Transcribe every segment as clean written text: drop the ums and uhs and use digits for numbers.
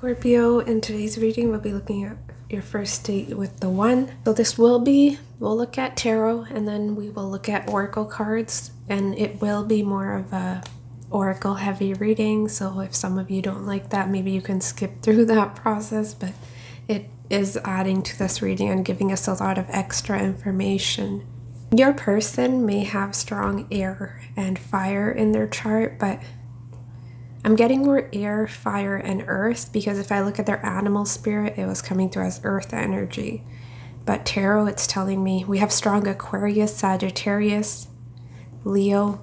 Scorpio, in today's reading, we'll be looking at your first date with the one. So this we'll look at tarot and then we will look at oracle cards, and it will be more of a oracle heavy reading. So if some of you don't like that, maybe you can skip through that process, but it is adding to this reading and giving us a lot of extra information. Your person may have strong air and fire in their chart, but I'm getting more air, fire, and earth, because if I look at their animal spirit, it was coming through as earth energy. But tarot, it's telling me we have strong Aquarius, Sagittarius, Leo,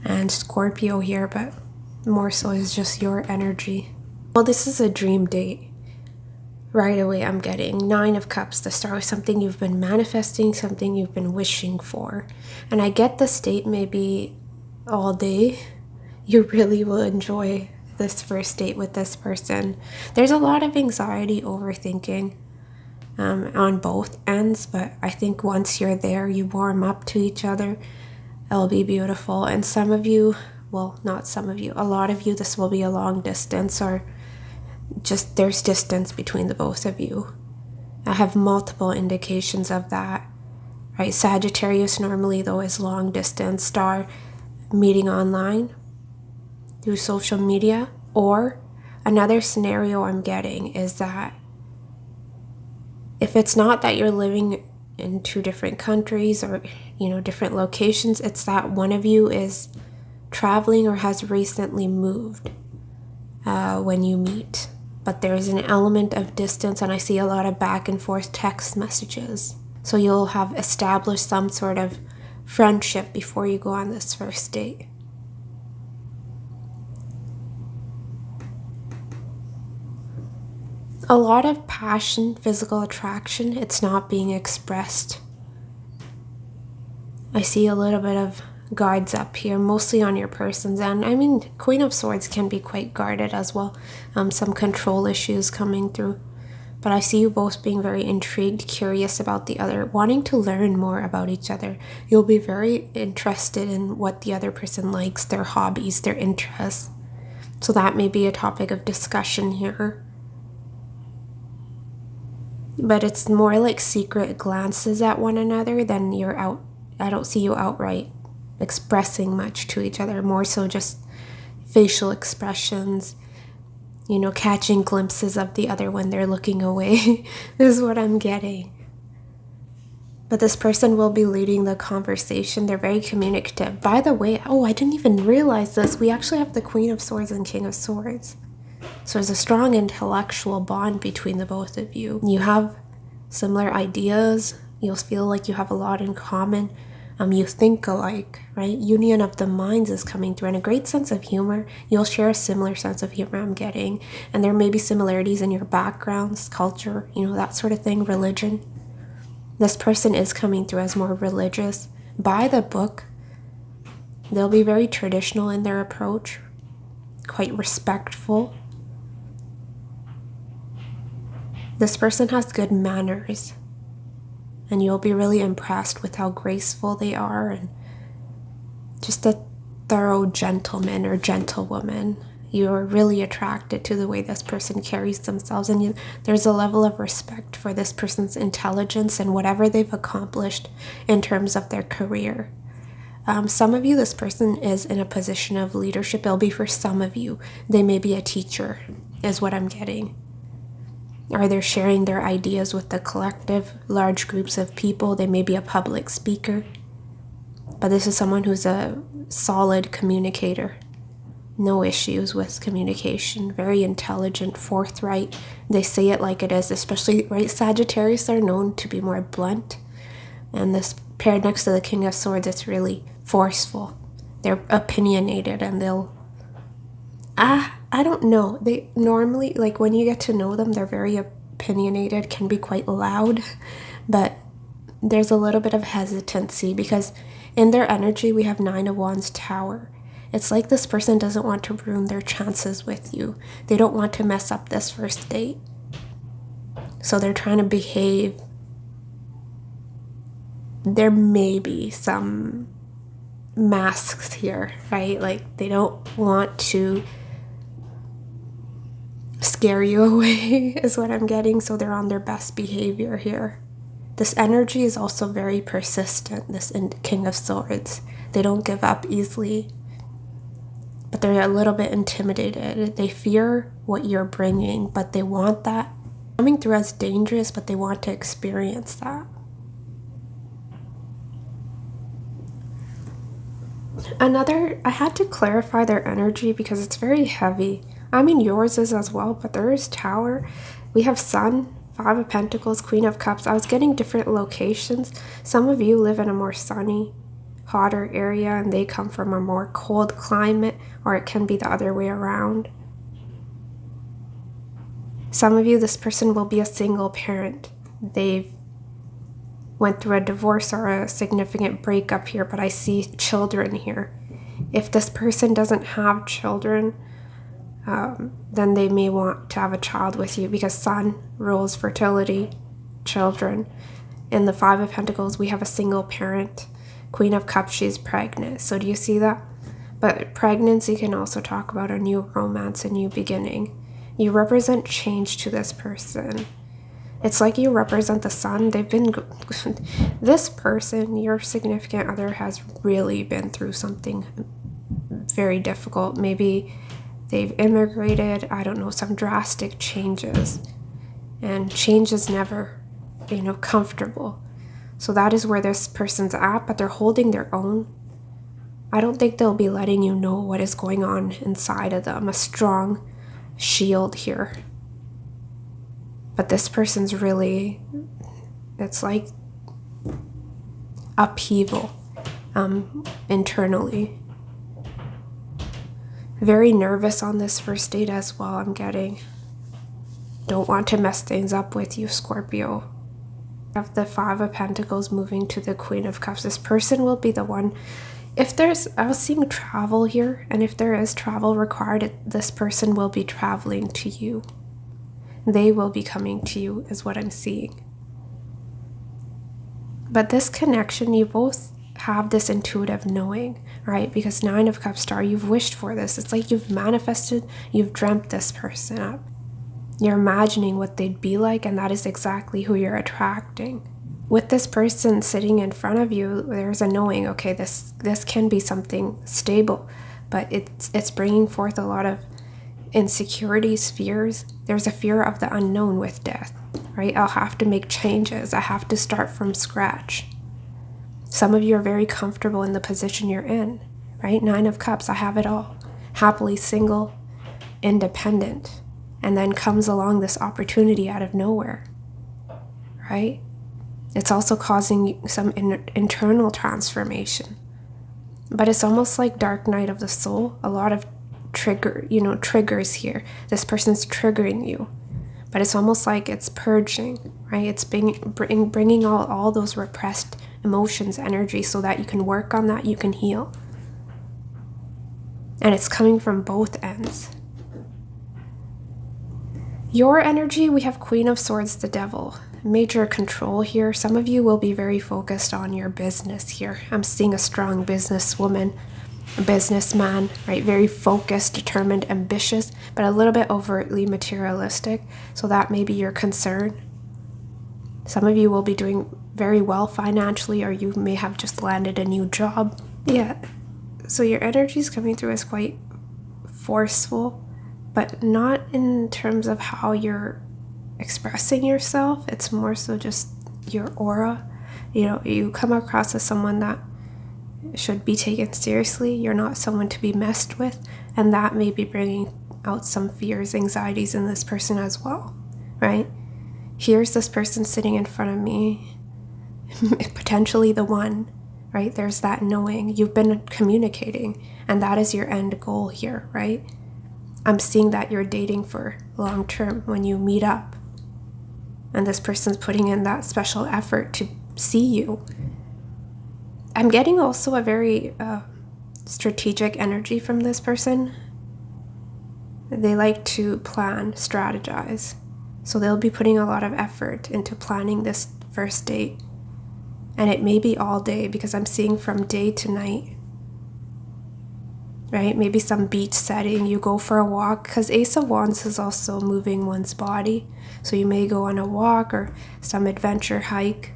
and Scorpio here, but more so is just your energy. Well, this is a dream date. Right away, I'm getting 9 of Cups, the Star, with something you've been manifesting, something you've been wishing for. And I get the state maybe all day. You really will enjoy this first date with this person. There's a lot of anxiety, overthinking on both ends, but I think once you're there, you warm up to each other, it'll be beautiful. And some of you, well, not some of you, a lot of you, this will be a long distance, or just there's distance between the both of you. I have multiple indications of that, right? Sagittarius normally, though, is long distance. Star, meeting online through social media. Or another scenario I'm getting is that if it's not that you're living in 2 different countries or different locations, it's that one of you is traveling or has recently moved when you meet. But there's an element of distance, and I see a lot of back and forth text messages. So you'll have established some sort of friendship before you go on this first date. A lot of passion, physical attraction, it's not being expressed. I see a little bit of guards up here, mostly on your person's end. I mean, Queen of Swords can be quite guarded as well. Some control issues coming through. But I see you both being very intrigued, curious about the other, wanting to learn more about each other. You'll be very interested in what the other person likes, their hobbies, their interests. So that may be a topic of discussion here. But it's more like secret glances at one another than I don't see you outright expressing much to each other, more so just facial expressions, catching glimpses of the other when they're looking away. This is what I'm getting. But this person will be leading the conversation. They're very communicative. By the way, I didn't even realize this. We actually have the Queen of Swords and King of Swords. So there's a strong intellectual bond between the both of you. You have similar ideas. You'll feel like you have a lot in common. You think alike, right? Union of the minds is coming through, and a great sense of humor. You'll share a similar sense of humor, I'm getting. And there may be similarities in your backgrounds, culture, that sort of thing, religion. This person is coming through as more religious. By the book, they'll be very traditional in their approach, quite respectful. This person has good manners, and you'll be really impressed with how graceful they are, and just a thorough gentleman or gentlewoman. You're really attracted to the way this person carries themselves, and there's a level of respect for this person's intelligence and whatever they've accomplished in terms of their career. Some of you, this person is in a position of leadership. It'll be for some of you. They may be a teacher, is what I'm getting. Or they're sharing their ideas with the collective, large groups of people. They may be a public speaker. But this is someone who's a solid communicator. No issues with communication. Very intelligent, forthright. They say it like it is, especially, right? Sagittarius are known to be more blunt. And this paired next to the King of Swords, it's really forceful. They're opinionated, and they'll... I don't know. They normally, like when you get to know them, they're very opinionated, can be quite loud, but there's a little bit of hesitancy because in their energy, we have 9 of Wands, Tower. It's like this person doesn't want to ruin their chances with you. They don't want to mess up this first date. So they're trying to behave. There may be some masks here, right? Like they don't want to scare you away is what I'm getting. So they're on their best behavior here. This energy is also very persistent, this King of Swords. They don't give up easily, but they're a little bit intimidated. They fear what you're bringing, but they want that coming through as dangerous, but they want to experience that. I had to clarify their energy because it's very heavy. I mean, yours is as well, but there is Tower. We have Sun, Five of Pentacles, Queen of Cups. I was getting different locations. Some of you live in a more sunny, hotter area, and they come from a more cold climate, or it can be the other way around. Some of you, this person will be a single parent. They've went through a divorce or a significant breakup here, but I see children here. If this person doesn't have children, then they may want to have a child with you, because Sun rules fertility, children. In the Five of Pentacles, we have a single parent. Queen of Cups, she's pregnant. So do you see that? But pregnancy can also talk about a new romance, a new beginning. You represent change to this person. It's like you represent the Sun. This person, your significant other, has really been through something very difficult. Maybe they've immigrated, I don't know, some drastic changes. And change is never, comfortable. So that is where this person's at, but they're holding their own. I don't think they'll be letting you know what is going on inside of them. A strong shield here. But this person's really, it's like upheaval internally. Very nervous on this first date as well, I'm getting. Don't want to mess things up with you, Scorpio. Have the Five of Pentacles moving to the Queen of Cups. This person will be the one. I was seeing travel here, and if there is travel required, this person will be traveling to you. They will be coming to you, is what I'm seeing. But this connection, you both have this intuitive knowing, right? Because Nine of Cups star, you've wished for this. It's like you've manifested, you've dreamt this person up. You're imagining what they'd be like, and that is exactly who you're attracting. With this person sitting in front of you, there's a knowing, okay, this can be something stable, but it's bringing forth a lot of insecurities, fears. There's a fear of the unknown with death, right? I'll have to make changes. I have to start from scratch. Some of you are very comfortable in the position you're in, right? Nine of Cups, I have it all. Happily single, independent. And then comes along this opportunity out of nowhere, right? It's also causing some internal transformation. But it's almost like Dark Night of the Soul. A lot of triggers here. This person's triggering you. But it's almost like it's purging, right? It's bringing all those repressed emotions, energy, so that you can work on that, you can heal. And it's coming from both ends. Your energy, we have Queen of Swords, the Devil. Major control here. Some of you will be very focused on your business here. I'm seeing a strong businesswoman, a businessman, right? Very focused, determined, ambitious, but a little bit overtly materialistic. So that may be your concern. Some of you will be doing very well financially, or you may have just landed a new job. Yeah. So your energy is coming through as quite forceful, but not in terms of how you're expressing yourself. It's more so just your aura. You come across as someone that should be taken seriously. You're not someone to be messed with, and that may be bringing out some fears, anxieties in this person as well, right? Here's this person sitting in front of me, potentially the one, right? There's that knowing. You've been communicating, and that is your end goal here, right? I'm seeing that you're dating for long term when you meet up. And this person's putting in that special effort to see you. I'm getting also a very strategic energy from this person. They like to plan, strategize. So they'll be putting a lot of effort into planning this first date. And it may be all day, because I'm seeing from day to night. right? Maybe some beach setting, you go for a walk, because Ace of Wands is also moving one's body. So you may go on a walk or some adventure hike,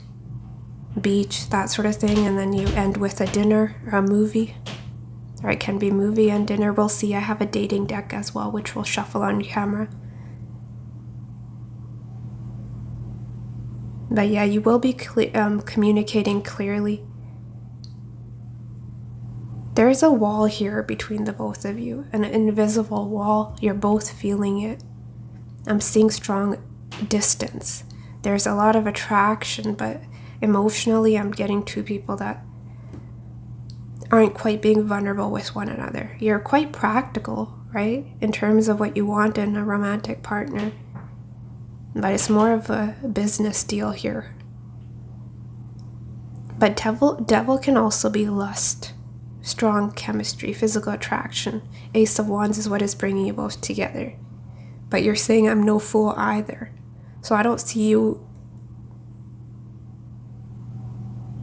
beach, that sort of thing, and then you end with a dinner or a movie. Or it can be movie and dinner. We'll see. I have a dating deck as well, which we'll shuffle on camera. But yeah, you will be communicating clearly. There's a wall here between the both of you, an invisible wall. You're both feeling it. I'm seeing strong distance. There's a lot of attraction, but emotionally I'm getting two people that aren't quite being vulnerable with one another. You're quite practical, right, in terms of what you want in a romantic partner, but it's more of a business deal here. But devil can also be lust, strong chemistry, physical attraction. Ace of Wands is what is bringing you both together. But you're saying I'm no fool either. So I don't see you.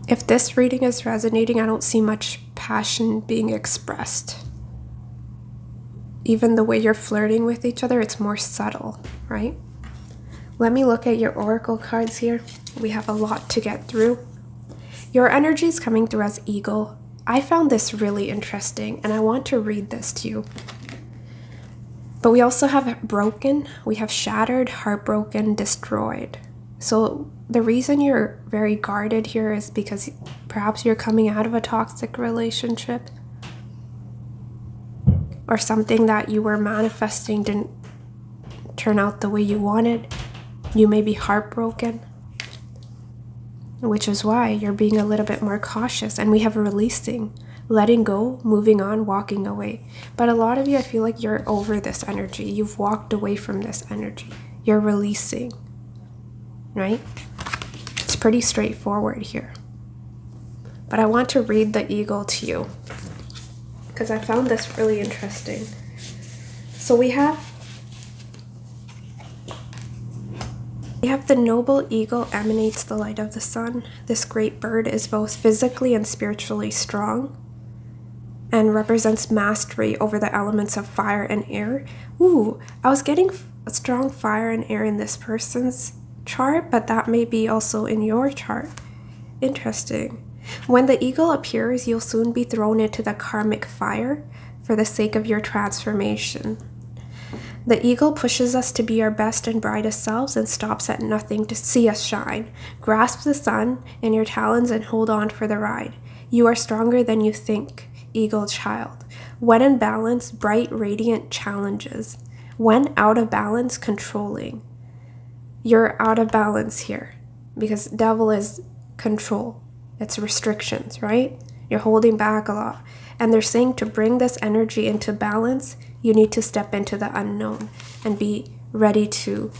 If this reading is resonating, I don't see much passion being expressed. Even the way you're flirting with each other, it's more subtle, right? Let me look at your oracle cards here. We have a lot to get through. Your energy is coming through as eagle. I found this really interesting, and I want to read this to you. But we also have broken, we have shattered, heartbroken, destroyed. So the reason you're very guarded here is because perhaps you're coming out of a toxic relationship, or something that you were manifesting didn't turn out the way you wanted. You may be heartbroken, which is why you're being a little bit more cautious. And we have releasing, letting go, moving on, walking away. But a lot of you, I feel like you're over this energy. You've walked away from this energy. You're releasing, right? It's pretty straightforward here. But I want to read the eagle to you because I found this really interesting. So we have the noble eagle emanates the light of the sun. This great bird is both physically and spiritually strong and represents mastery over the elements of fire and air. Ooh, I was getting a strong fire and air in this person's chart, but that may be also in your chart. Interesting. When the eagle appears, you'll soon be thrown into the karmic fire for the sake of your transformation. The eagle pushes us to be our best and brightest selves and stops at nothing to see us shine. Grasp the sun in your talons and hold on for the ride. You are stronger than you think, eagle child. When in balance, bright, radiant challenges. When out of balance, controlling. You're out of balance here because devil is control. It's restrictions, right? You're holding back a lot. And they're saying to bring this energy into balance, you need to step into the unknown and be ready to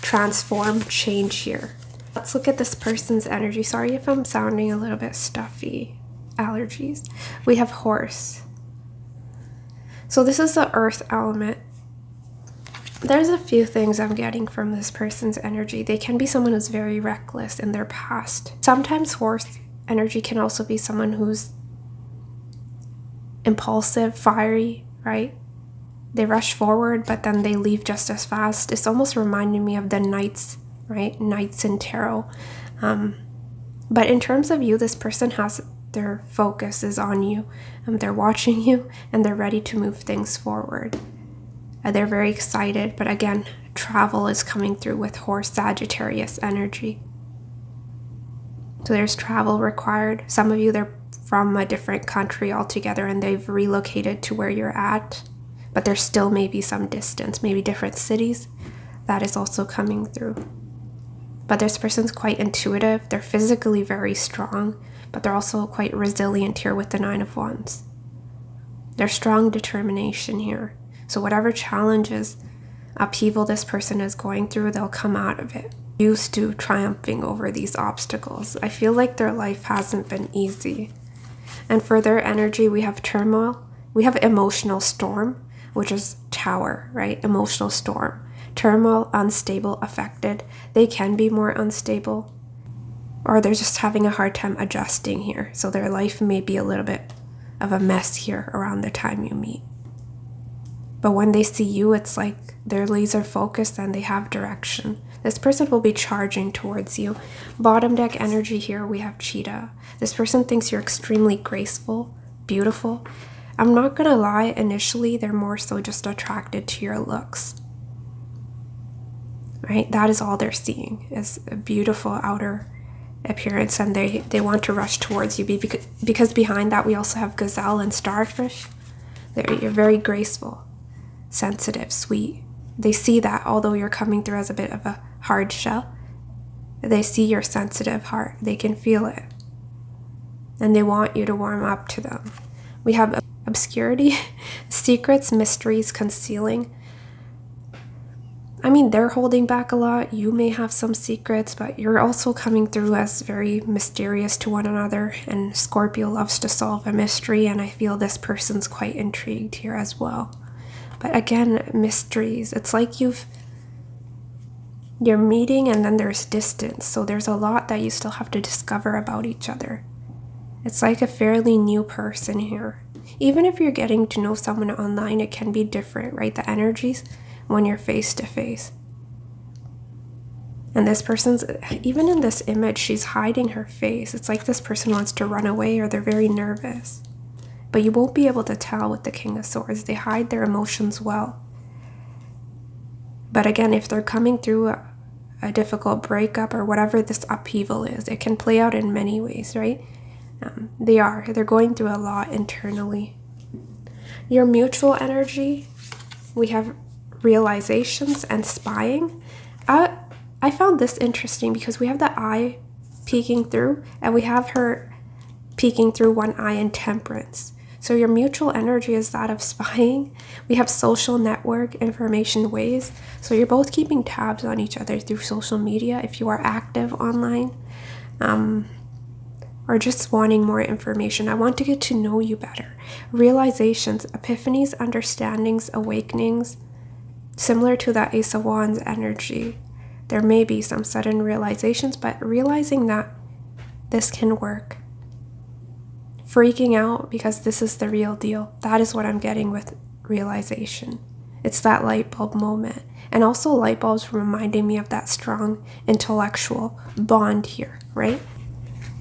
transform, change here. Let's look at this person's energy. Sorry if I'm sounding a little bit stuffy. Allergies. We have horse. So this is the earth element. There's a few things I'm getting from this person's energy. They can be someone who's very reckless in their past. Sometimes horse energy can also be someone who's impulsive, fiery, right? They rush forward, but then they leave just as fast. It's almost reminding me of the knights, right? Knights in tarot. But in terms of you, this person has their focus is on you. They're watching you, and they're ready to move things forward. They're very excited, but again, travel is coming through with horse Sagittarius energy. So there's travel required. Some of you, they're from a different country altogether and they've relocated to where you're at, but there still may be some distance, maybe different cities. That is also coming through. But this person's quite intuitive. They're physically very strong, but they're also quite resilient here with the Nine of Wands. There's strong determination here. So whatever challenges, upheaval this person is going through, they'll come out of it. Used to triumphing over these obstacles. I feel like their life hasn't been easy. And for their energy, we have turmoil. We have emotional storm, which is tower, right? Emotional storm. Turmoil, unstable, affected. They can be more unstable. Or they're just having a hard time adjusting here. So their life may be a little bit of a mess here around the time you meet. But when they see you, it's like they're laser focused and they have direction. This person will be charging towards you. Bottom deck energy here, we have Cheetah. This person thinks you're extremely graceful, beautiful. I'm not gonna lie, initially they're more so just attracted to your looks. Right? That is all they're seeing, is a beautiful outer appearance, and they want to rush towards you because behind that we also have Gazelle and Starfish. You're very graceful, sensitive, sweet. They see that, although you're coming through as a bit of a hard shell. They see your sensitive heart. They can feel it. And they want you to warm up to them. We have obscurity, secrets, mysteries, concealing. I mean, they're holding back a lot. You may have some secrets, but you're also coming through as very mysterious to one another. And Scorpio loves to solve a mystery, and I feel this person's quite intrigued here as well. But again, mysteries. It's like you're meeting and then there's distance. So there's a lot that you still have to discover about each other. It's like a fairly new person here. Even if you're getting to know someone online, it can be different, right? The energies when you're face to face. And this person's, even in this image, she's hiding her face. It's like this person wants to run away or they're very nervous. But you won't be able to tell with the King of Swords. They hide their emotions well. But again, if they're coming through a difficult breakup or whatever this upheaval is, it can play out in many ways, right? They're going through a lot internally. Your mutual energy, we have realizations and spying. I found this interesting because we have the eye peeking through and we have her peeking through one eye in Temperance. So your mutual energy is that of spying. We have social network, information ways. So you're both keeping tabs on each other through social media if you are active online. Or just wanting more information. I want to get to know you better. Realizations, epiphanies, understandings, awakenings, similar to that Ace of Wands energy. There may be some sudden realizations, but realizing that this can work. Freaking out because this is the real deal. That is what I'm getting with realization. It's that light bulb moment. And also light bulbs reminding me of that strong intellectual bond here, right?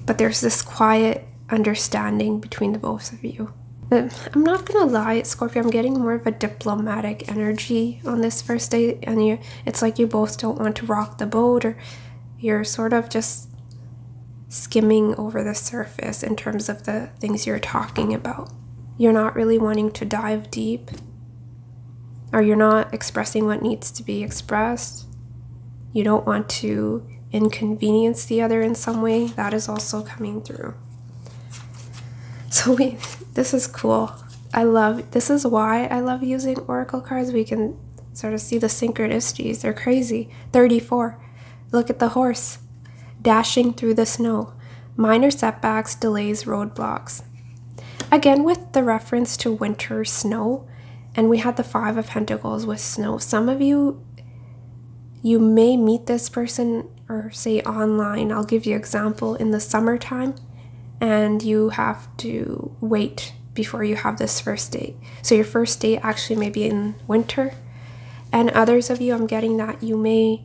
But there's this quiet understanding between the both of you. I'm not gonna lie, Scorpio, I'm getting more of a diplomatic energy on this first date, and it's like you both don't want to rock the boat, or you're sort of just skimming over the surface in terms of the things you're talking about. You're not really wanting to dive deep, or you're not expressing what needs to be expressed. You don't want to inconvenience the other in some way. That is also coming through. So this is cool. This is why I love using oracle cards. We can sort of see the synchronicities. They're crazy. 34. Look at the horse dashing through the snow. Minor setbacks, delays, roadblocks. Again, with the reference to winter snow, and we had the 5 of Pentacles with snow. Some of you may meet this person or say online. I'll give you an example in the summertime, and you have to wait before you have this first date. So your first date actually may be in winter. And others of you, I'm getting that you may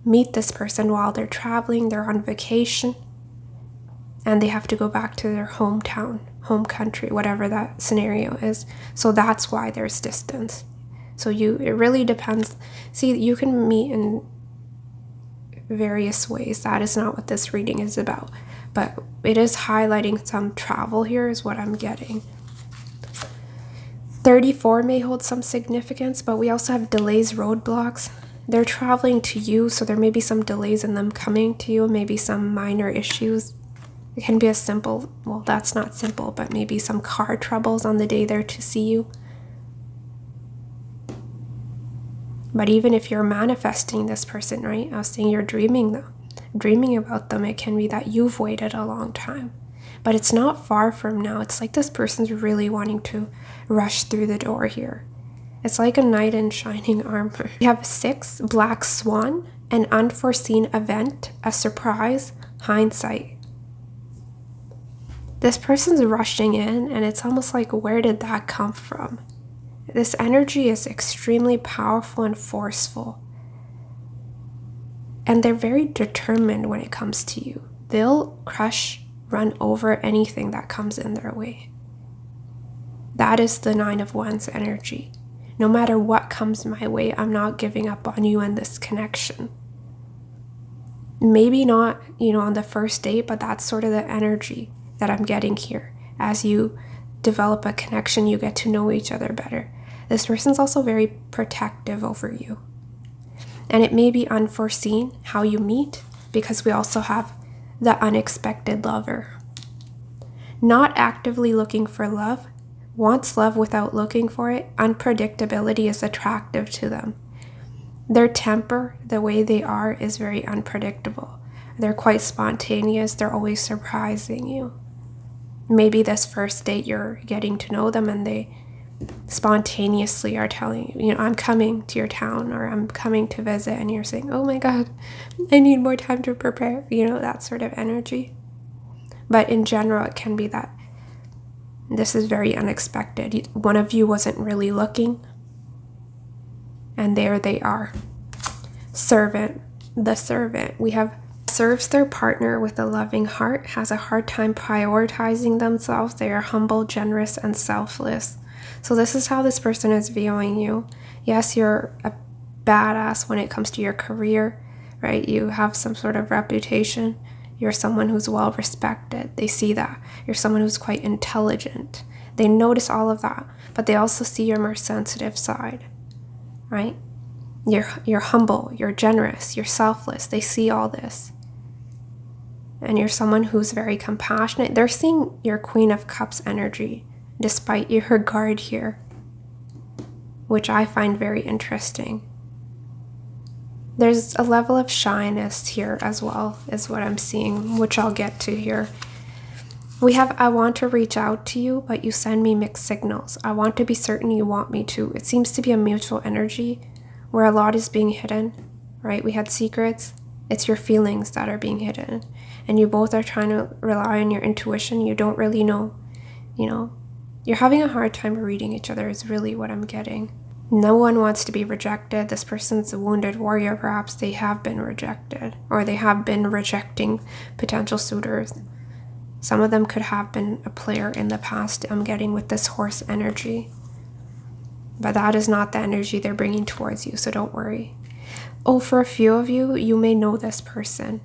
meet this person while they're traveling, they're on vacation, and they have to go back to their hometown, home country, whatever that scenario is. So that's why there's distance. So it really depends. See, you can meet in various ways. That is not what this reading is about. But it is highlighting some travel here is what I'm getting. 34 may hold some significance, but we also have delays, roadblocks. They're traveling to you, so there may be some delays in them coming to you, maybe some minor issues. It can be as simple, well, that's not simple, but maybe some car troubles on the day they're to see you. But even if you're manifesting this person, right? I was saying you're dreaming about them. It can be that you've waited a long time. But it's not far from now. It's like this person's really wanting to rush through the door here. It's like a knight in shining armor. We have 6, Black Swan, an unforeseen event, a surprise, hindsight. This person's rushing in, and it's almost like, where did that come from? This energy is extremely powerful and forceful. And they're very determined when it comes to you. They'll run over anything that comes in their way. That is the 9 of Wands energy. No matter what comes my way, I'm not giving up on you and this connection. Maybe not, on the first date, but that's sort of the energy that I'm getting here. As you develop a connection, you get to know each other better. This person's also very protective over you. And it may be unforeseen how you meet, because we also have the unexpected lover. Not actively looking for love, wants love without looking for it. Unpredictability is attractive to them. Their temper, the way they are, is very unpredictable. They're quite spontaneous. They're always surprising you. Maybe this first date you're getting to know them and they spontaneously are telling you, I'm coming to your town, or I'm coming to visit, and you're saying, oh my God, I need more time to prepare, that sort of energy. But in general, it can be that this is very unexpected. One of you wasn't really looking, and there they are. Servant. The servant. We have serves their partner with a loving heart, has a hard time prioritizing themselves. They are humble, generous, and selfless. So this is how this person is viewing you. Yes, you're a badass when it comes to your career, right? You have some sort of reputation. You're someone who's well respected. They see that. You're someone who's quite intelligent. They notice all of that, but they also see your more sensitive side, right? You're humble, you're generous, you're selfless. They see all this. And you're someone who's very compassionate. They're seeing your Queen of Cups energy, despite your guard here, which I find very interesting. There's a level of shyness here as well, is what I'm seeing, which I'll get to here. We have, I want to reach out to you, but you send me mixed signals. I want to be certain you want me to. It seems to be a mutual energy where a lot is being hidden, right? We had secrets. It's your feelings that are being hidden. And you both are trying to rely on your intuition. You don't really know, You're having a hard time reading each other is really what I'm getting. No one wants to be rejected. This person's a wounded warrior. Perhaps they have been rejected, or they have been rejecting potential suitors. Some of them could have been a player in the past, I'm getting with this horse energy. But that is not the energy they're bringing towards you, so don't worry. Oh, for a few of you, you may know this person.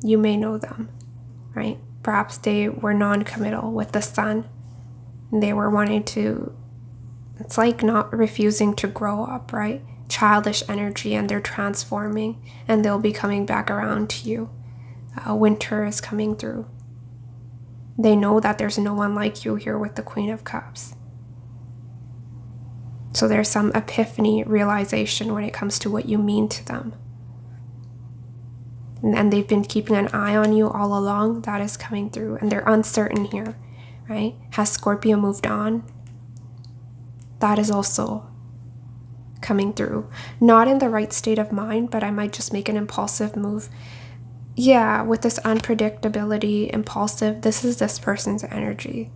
You may know them, right? Perhaps they were non-committal with the sun. They were wanting to, it's like not refusing to grow up, right? Childish energy, and they're transforming, and they'll be coming back around to you. Winter is coming through. They know that there's no one like you here with the Queen of Cups. So there's some epiphany realization when it comes to what you mean to them. And they've been keeping an eye on you all along. That is coming through. And they're uncertain here, right? Has Scorpio moved on? That is also coming through. Not in the right state of mind, but I might just make an impulsive move. Yeah, with this unpredictability, impulsive, this is this person's energy.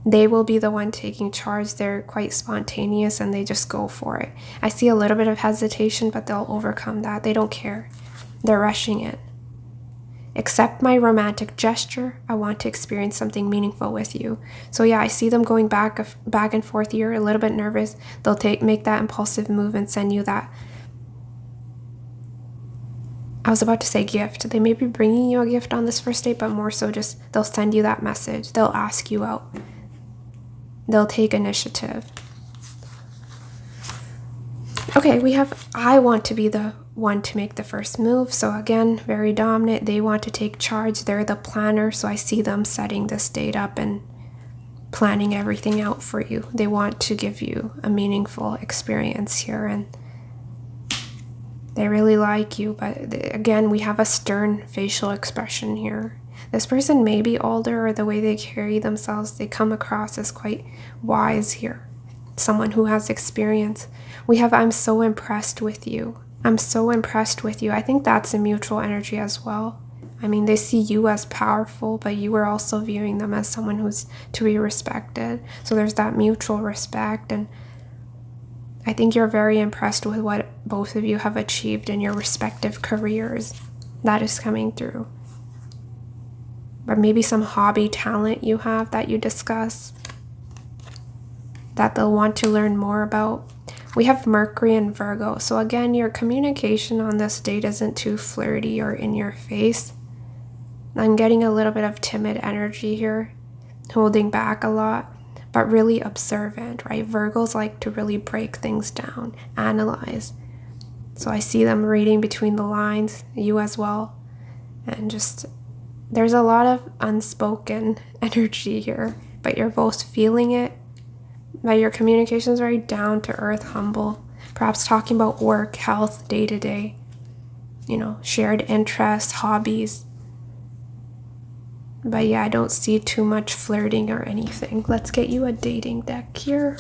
They will be the one taking charge. They're quite spontaneous and they just go for it. I see a little bit of hesitation, but they'll overcome that. They don't care. They're rushing in. Accept my romantic gesture. I want to experience something meaningful with you. So yeah, I see them going back and forth here, a little bit nervous. They'll make that impulsive move and send you that, I was about to say gift. They may be bringing you a gift on this first date, but more so just they'll send you that message. They'll ask you out. They'll take initiative. Okay, we have, I want to be the one to make the first move. So again, very dominant. They want to take charge. They're the planner. So I see them setting this date up and planning everything out for you. They want to give you a meaningful experience here, and they really like you. But again, we have a stern facial expression here. This person may be older, or the way they carry themselves, they come across as quite wise here. Someone who has experience. We have, I'm so impressed with you. I'm so impressed with you. I think that's a mutual energy as well. I mean, they see you as powerful, but you are also viewing them as someone who's to be respected. So there's that mutual respect, and I think you're very impressed with what both of you have achieved in your respective careers. That is coming through. Or maybe some hobby talent you have that you discuss that they'll want to learn more about. We have Mercury and Virgo. So again, your communication on this date isn't too flirty or in your face. I'm getting a little bit of timid energy here, holding back a lot, but really observant, right? Virgos like to really break things down, analyze. So I see them reading between the lines, you as well. And just, there's a lot of unspoken energy here, but you're both feeling it. But your communication is very down to earth, humble, perhaps talking about work, health, day to day, shared interests, hobbies. But yeah, I don't see too much flirting or anything. Let's get you a dating deck here.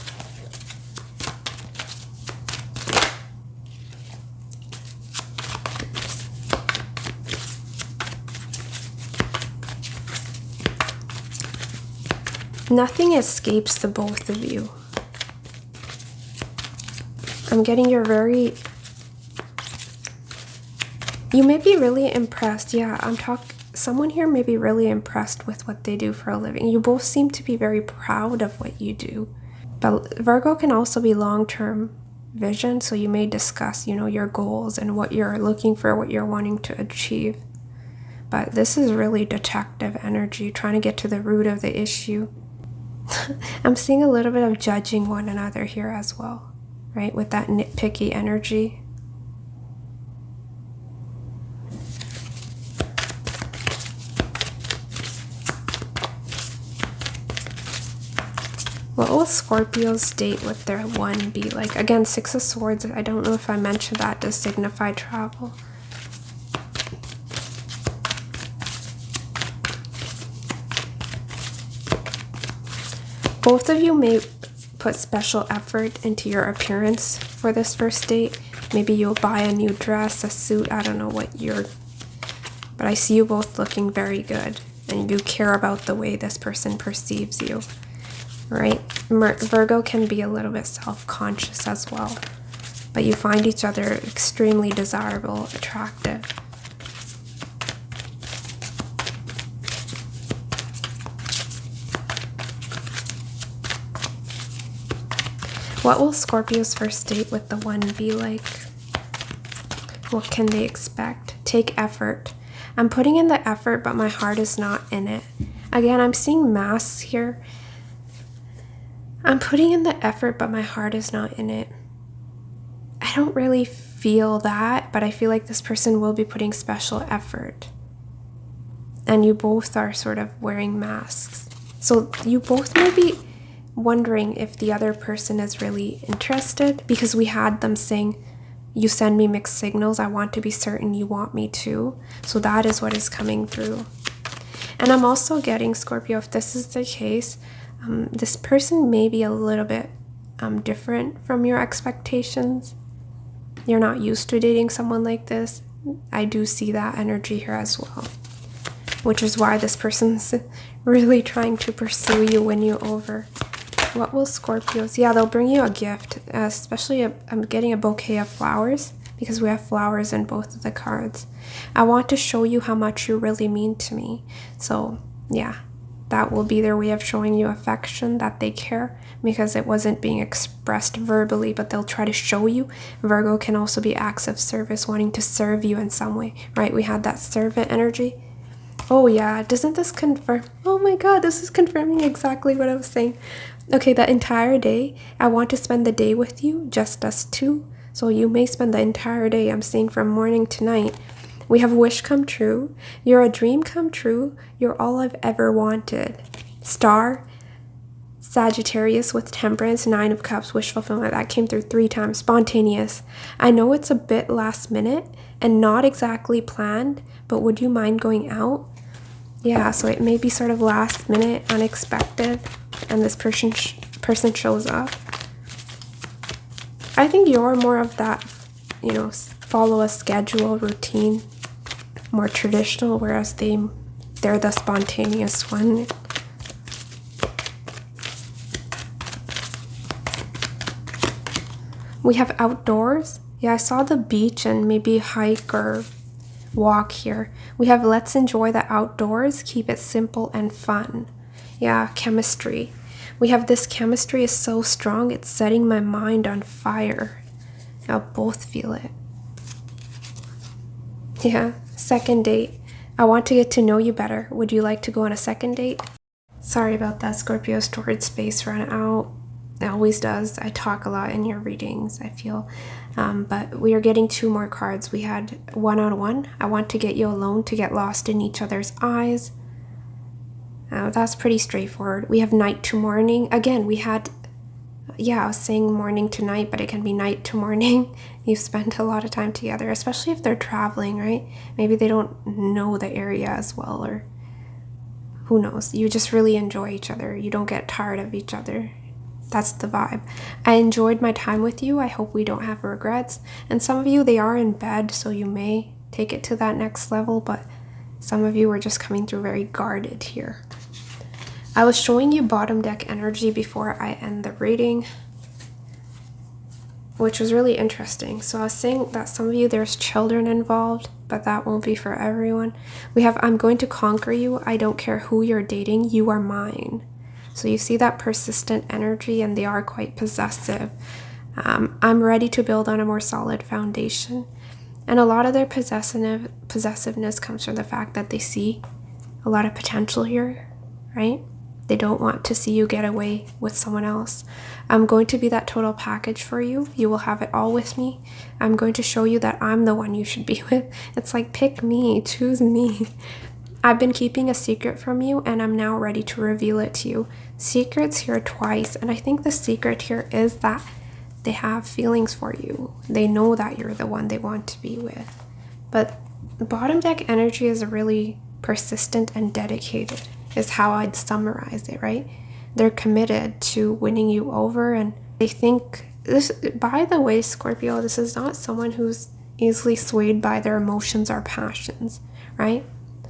Nothing escapes the both of you. I'm getting you may be really impressed. Yeah, someone here may be really impressed with what they do for a living. You both seem to be very proud of what you do. But Virgo can also be long-term vision, so you may discuss, your goals and what you're looking for, what you're wanting to achieve. But this is really detective energy, trying to get to the root of the issue. I'm seeing a little bit of judging one another here as well, right? With that nitpicky energy. What will Scorpio's date with their one be like? Again, Six of Swords. I don't know if I mentioned that to signify travel. Both of you may put special effort into your appearance for this first date. Maybe you'll buy a new dress, a suit, I don't know but I see you both looking very good, and you care about the way this person perceives you, right? Virgo can be a little bit self-conscious as well, but you find each other extremely desirable, attractive. What will Scorpio's first date with the one be like? What can they expect? Take effort. I'm putting in the effort, but my heart is not in it. Again, I'm seeing masks here. I'm putting in the effort, but my heart is not in it. I don't really feel that, but I feel like this person will be putting special effort. And you both are sort of wearing masks. So you both may be wondering if the other person is really interested, because we had them saying, you send me mixed signals, I want to be certain you want me to. So that is what is coming through. And I'm also getting, Scorpio, if this is the case, this person may be a little bit different from your expectations. You're not used to dating someone like this. I do see that energy here as well, which is why this person's really trying to pursue you, win you over. What will Scorpios? Yeah, they'll bring you a gift, especially I'm getting a bouquet of flowers, because we have flowers in both of the cards. I want to show you how much you really mean to me. So yeah, that will be their way of showing you affection, that they care, because it wasn't being expressed verbally, but they'll try to show you. Virgo can also be acts of service, wanting to serve you in some way, right? We had that servant energy. Oh yeah, doesn't this confirm? Oh my god, this is confirming exactly what I was saying. Okay, the entire day, I want to spend the day with you, just us two. So you may spend the entire day, I'm seeing from morning to night. We have wish come true. You're a dream come true. You're all I've ever wanted. Star, Sagittarius with Temperance, Nine of Cups, wish fulfillment. That came through 3 times. Spontaneous. I know it's a bit last minute and not exactly planned, but would you mind going out? Yeah, so it may be sort of last minute, unexpected, and this person shows up. I think you're more of that, follow a schedule, routine, more traditional, whereas they're the spontaneous one. We have outdoors. Yeah, I saw the beach and maybe hike or walk here. We have let's enjoy the outdoors, keep it simple and fun. Yeah, chemistry. We have this chemistry is so strong, it's setting my mind on fire. I'll both feel it. Yeah, second date. I want to get to know you better. Would you like to go on a second date? Sorry about that, Scorpio. Storage space ran out. It always does. I talk a lot in your readings, I feel. But we are getting 2 more cards. We had one-on-one. I want to get you alone to get lost in each other's eyes. That's pretty straightforward. We have night to morning. Again, we had, I was saying morning to night, but it can be night to morning. You spend a lot of time together, especially if they're traveling, right? Maybe they don't know the area as well, or who knows. You just really enjoy each other. You don't get tired of each other. That's the vibe. I enjoyed my time with you. I hope we don't have regrets. And some of you, they are in bed, so you may take it to that next level, but some of you are just coming through very guarded here. I was showing you bottom deck energy before I end the reading, which was really interesting. So I was saying that some of you, there's children involved, but that won't be for everyone. We have, I'm going to conquer you. I don't care who you're dating. You are mine. So you see that persistent energy, and they are quite possessive. I'm ready to build on a more solid foundation. And a lot of their possessiveness comes from the fact that they see a lot of potential here, right? They don't want to see you get away with someone else. I'm going to be that total package for you. You will have it all with me. I'm going to show you that I'm the one you should be with. It's like, pick me, choose me. I've been keeping a secret from you, and I'm now ready to reveal it to you. Secrets here twice, and I think the secret here is that they have feelings for you. They know that you're the one they want to be with. But the bottom deck energy is really persistent and dedicated, is how I'd summarize it, right? They're committed to winning you over, and they think this, by the way, Scorpio, this is not someone who's easily swayed by their emotions or passions, right?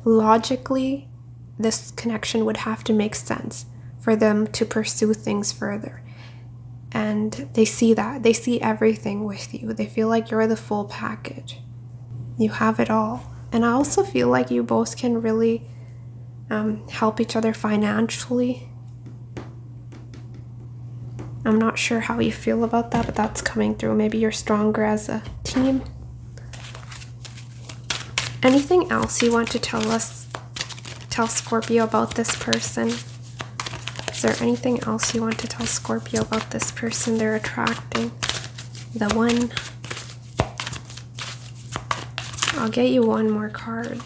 Logically, this connection would have to make sense for them to pursue things further. And they see that. They see everything with you. They feel like you're the full package. You have it all. And I also feel like you both can really help each other financially. I'm not sure how you feel about that, but that's coming through. Maybe you're stronger as a team. Anything else you want to tell Scorpio about this person? Is there anything else you want to tell Scorpio about this person they're attracting? The one. I'll get you one more card.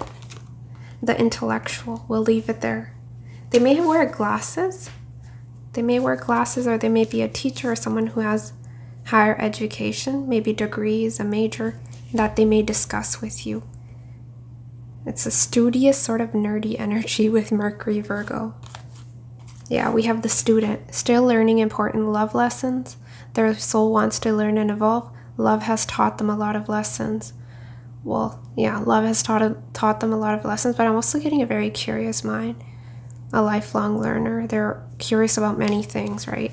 The intellectual. We'll leave it there. They may wear glasses. They may wear glasses, or they may be a teacher or someone who has higher education, maybe degrees, a major, that they may discuss with you. It's a studious, sort of nerdy energy with Mercury, Virgo. Yeah, we have the student, still learning important love lessons. Their soul wants to learn and evolve. Love has taught them a lot of lessons. Well, yeah, love has taught them a lot of lessons, but I'm also getting a very curious mind. A lifelong learner. They're curious about many things, right?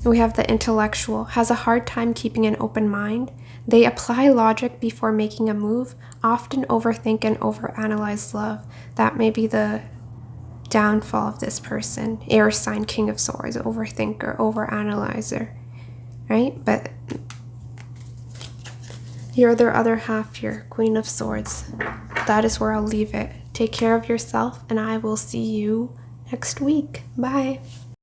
We have the intellectual, has a hard time keeping an open mind. They apply logic before making a move, often overthink and overanalyze love. That may be the downfall of this person. Air sign, King of Swords, overthinker, overanalyzer, right? But you're their other half here, Queen of Swords. That is where I'll leave it. Take care of yourself, and I will see you next week. Bye.